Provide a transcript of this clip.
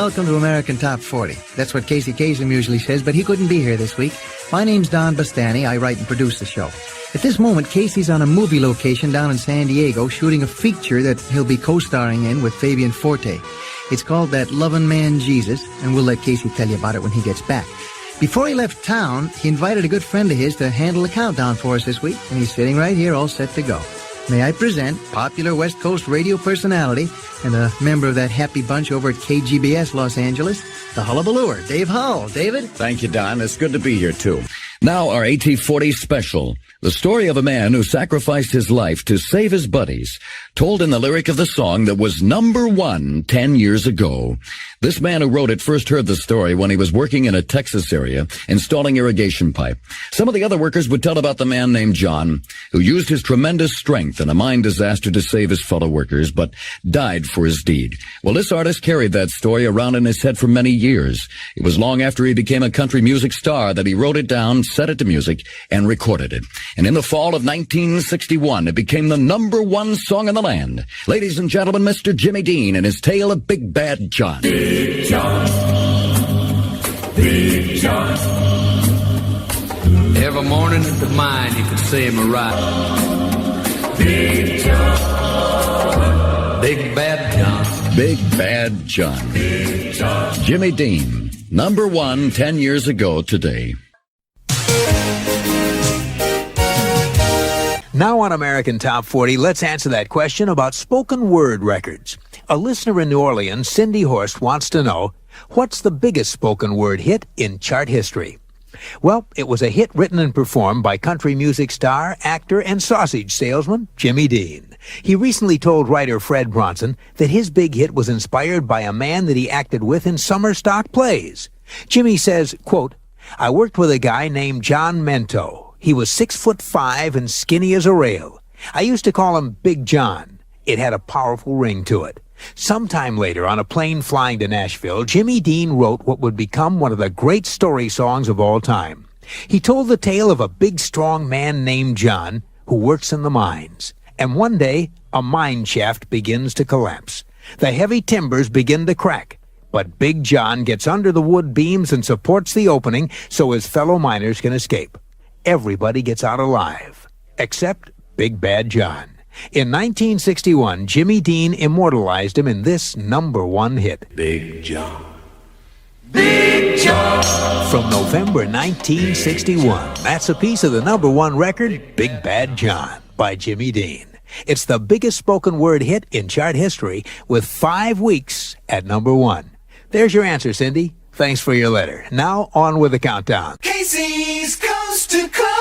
welcome to American Top 40. That's what Casey Kasem usually says, but he couldn't be here this week. My name's Don Bastani. I write and produce the show. At this moment, Casey's on a movie location down in San Diego shooting a feature that he'll be co-starring in with Fabian Forte. It's called That Lovin' Man Jesus, and we'll let Casey tell you about it when he gets back. Before he left town, he invited a good friend of his to handle the countdown for us this week, and he's sitting right here all set to go. May I present popular West Coast radio personality and a member of that happy bunch over at KGBS Los Angeles, the Hullabalooer, Dave Hull. David? Thank you, Don. It's good to be here, too. Now, our AT40 special. The story of a man who sacrificed his life to save his buddies, told in the lyric of the song that was #1 10 years ago. This man who wrote it first heard the story when he was working in a Texas area, installing irrigation pipe. Some of the other workers would tell about the man named John, who used his tremendous strength in a mine disaster to save his fellow workers, but died for his deed. Well, this artist carried that story around in his head for many years. It was long after he became a country music star that he wrote it down, set it to music, and recorded it. And in the fall of 1961, it became the #1 song in the land. Ladies and gentlemen, Mr. Jimmy Dean and his tale of Big Bad John. Big John, Big John. Every morning at the mine you could see him arrive. Big John, Big Bad John. Big Bad John. Big John. Jimmy Dean, #1 10 years ago today. Now on American Top 40, let's answer that question about spoken word records. A listener in New Orleans, Cindy Horst, wants to know, what's the biggest spoken word hit in chart history? Well, it was a hit written and performed by country music star, actor, and sausage salesman Jimmy Dean. He recently told writer Fred Bronson that his big hit was inspired by a man that he acted with in summer stock plays. Jimmy says, quote, "I worked with a guy named John Mento. He was 6'5" and skinny as a rail. I used to call him Big John. It had a powerful ring to it." Sometime later, on a plane flying to Nashville, Jimmy Dean wrote what would become one of the great story songs of all time. He told the tale of a big, strong man named John who works in the mines. And one day, a mine shaft begins to collapse. The heavy timbers begin to crack. But Big John gets under the wood beams and supports the opening so his fellow miners can escape. Everybody gets out alive, except Big Bad John. In 1961, Jimmy Dean immortalized him in this #1 hit. Big John. Big John. From November 1961, that's a piece of the #1 record, Big Bad John, by Jimmy Dean. It's the biggest spoken word hit in chart history, with 5 weeks at #1. There's your answer, Cindy. Thanks for your letter. Now on with the countdown. Casey's Coast to Coast.